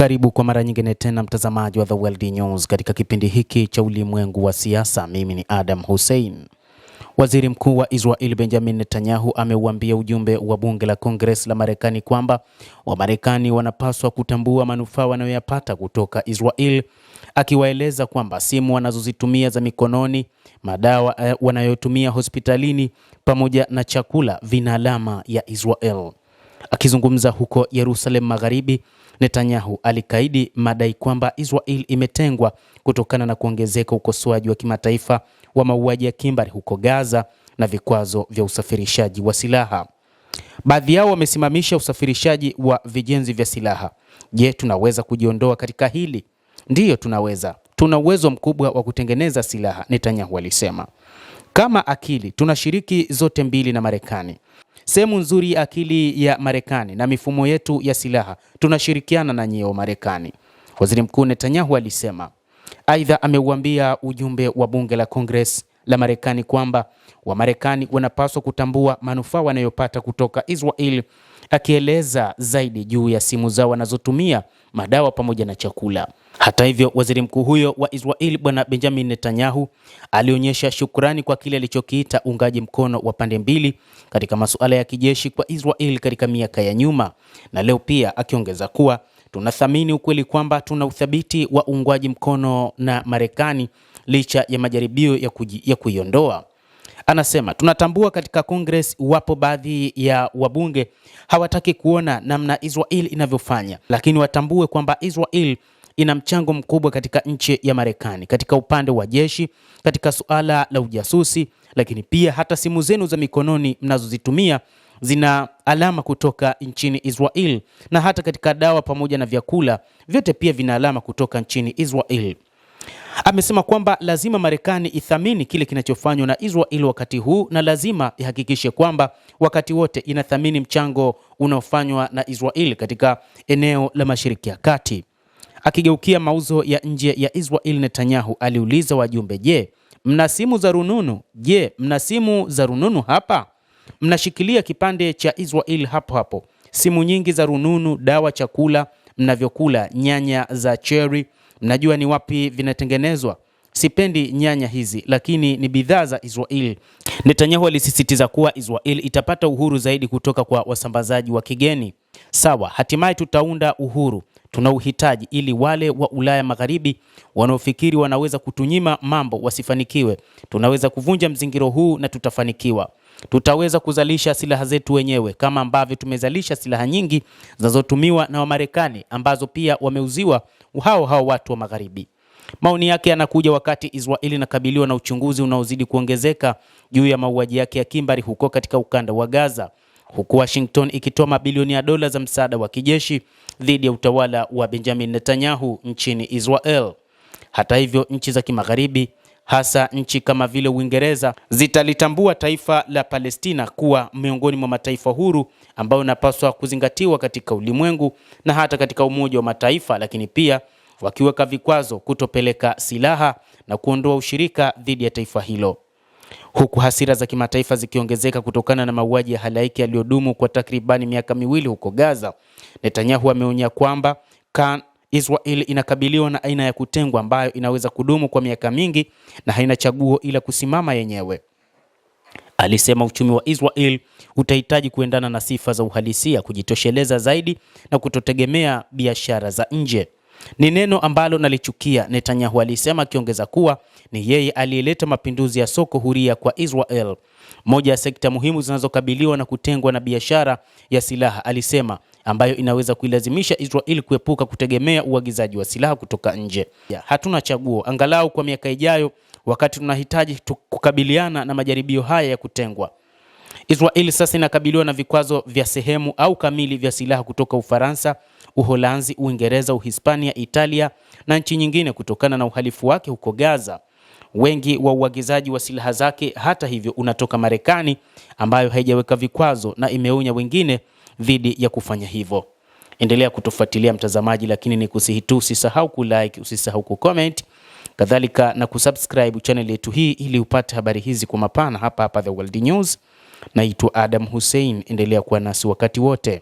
Karibu kwa mara nyingine tena mtazamaji wa The World News katika kipindi hiki cha ulimwengu wa siasa. Mimi ni Adam Hussein. Waziri Mkuu wa Israel Benjamin Netanyahu ameuambia ujumbe wa bunge la Congress la Marekani kwamba Wamarekani wanapaswa kutambua manufaa wanayoyapata kutoka Israel, akiwaeleza kwamba simu wanazozitumia za mikononi, madawa wanayotumia hospitalini pamoja na chakula vina alama ya Israel. Akizungumza huko Yerusalem Magharibi, Netanyahu alikaidi madai kwamba Israel imetengwa kutokana na kuongezeka ukosoaji wa kimataifa wa mauaji ya kimbari huko Gaza na vikwazo vya usafirishaji wa silaha. Baadhi yao wamesimamisha usafirishaji wa vijenzi vya silaha. Je, tunaweza kujiondoa katika hili? Ndiyo tunaweza. Tuna uwezo mkubwa wa kutengeneza silaha, Netanyahu alisema. Kama akili, tunashiriki zote mbili na Marekani. Sehemu nzuri ya akili ya Marekani na mifumo yetu ya silaha, tunashirikiana na nyie wa Marekani, Waziri Mkuu Netanyahu alisema. Aidha, ameuambia ujumbe wa bunge la Congress la Marekani kwamba Wamarekani wanapaswa kutambua manufaa wanayopata kutoka Israel, akieleza zaidi juu ya simu zao wanazotumia, madawa pamoja na chakula. Hata hivyo, waziri mkuu huyo wa Israel Bwana Benjamin Netanyahu alionyesha shukrani kwa kile alichokiita uungaji mkono wa pande mbili katika masuala ya kijeshi kwa Israel katika miaka ya nyuma, na leo pia akiongeza kuwa tunathamini ukweli kwamba tuna uthabiti wa uungwaji mkono na Marekani licha ya majaribio ya kuiondoa. Anasema tunatambua katika Congress wapo baadhi ya wabunge hawataki kuona namna Israel inavyofanya, lakini watambue kwamba Israel ina mchango mkubwa katika nchi ya Marekani katika upande wa jeshi, katika suala la ujasusi, lakini pia hata simu zenu za mikononi mnazozitumia zina alama kutoka nchini Israel, na hata katika dawa pamoja na vyakula vyote pia vina alama kutoka nchini Israel. Amesema kwamba lazima Marekani ithamini kile kinachofanywa na Israel wakati huu, na lazima ihakikishe kwamba wakati wote inathamini mchango unaofanywa na Israel katika eneo la Mashariki ya Kati. Akigeukia mauzo ya nje ya Israel, Netanyahu aliuliza wajumbe, je, mna simu za rununu? Je, mna simu za rununu hapa? Mnashikilia kipande cha Israel hapo hapo. Simu nyingi za rununu, dawa, chakula mnavyokula, nyanya za cherry, mnajua ni wapi vinatengenezwa? Sipendi nyanya hizi, lakini ni bidhaa za Israel. Netanyahu alisisitiza kuwa Israel itapata uhuru zaidi kutoka kwa wasambazaji wa kigeni. Sawa, hatimaye tutaunda uhuru tunauhitaji ili wale wa Ulaya Magharibi wanaofikiri wanaweza kutunyima mambo wasifanikiwe. Tunaweza kuvunja mzingiro huu na tutafanikiwa. Tutaweza kuzalisha silaha zetu wenyewe kama ambavyo tumezalisha silaha nyingi zinazotumiwa na Wamarekani ambazo pia wameuziwa hao watu wa Magharibi. Maoni yake yanakuja wakati Israeli inakabiliwa na uchunguzi unaozidi kuongezeka juu ya mauaji yake ya kimbari huko katika ukanda wa Gaza, huku Washington ikitoa mabilioni ya dola za msaada wa kijeshi dhidi ya utawala wa Benjamin Netanyahu nchini Israel. Hata hivyo, nchi za kimagharibi, hasa nchi kama vile Uingereza, zitalitambua taifa la Palestina kuwa miongoni mwa mataifa huru ambayo yanapaswa kuzingatiwa katika ulimwengu na hata katika Umoja wa Mataifa, lakini pia wakiweka vikwazo kutopeleka silaha na kuondoa ushirika dhidi ya taifa hilo. Huku hasira za kimataifa zikiongezeka kutokana na mauaji ya halaiki yaliyodumu kwa takribani miaka miwili huko Gaza, Netanyahu ameonya kwamba Israel inakabiliwa na aina ya kutengwa ambayo inaweza kudumu kwa miaka mingi na haina chaguo ila kusimama yenyewe. Alisema uchumi wa Israel utahitaji kuendana na sifa za uhalisia, kujitosheleza zaidi na kutotegemea biashara za nje. Ni neno ambalo nalichukia, Netanyahu alisema, akiongeza kuwa ni yeye aliyeleta mapinduzi ya soko huria kwa Israel, moja ya sekta muhimu zinazokabiliwa na kutengwa na biashara ya silaha, alisema, ambayo inaweza kuilazimisha Israel kuepuka kutegemea uagizaji wa silaha kutoka nje. Hatuna chaguo, angalau kwa miaka ijayo, wakati tunahitaji kukabiliana na majaribio haya ya kutengwa. Israel sasa inakabiliwa na vikwazo vya sehemu au kamili vya silaha kutoka Ufaransa, Uholanzi, Uingereza, Uhispania, Italia na nchi nyingine kutokana na uhalifu wake huko Gaza. Wengi wa uagizaji wa silaha zake, hata hivyo, unatoka Marekani ambayo haijaweka vikwazo na imeonya wengine dhidi ya kufanya hivyo. Endelea kutufuatilia mtazamaji, lakini ni kusihi tu usisahau kulike, usisahau kucomment, kadhalika na kusubscribe channel yetu hii ili upate habari hizi kwa mapana hapa The World News. Naitwa Adam Hussein, endelea kuwa nasi wakati wote.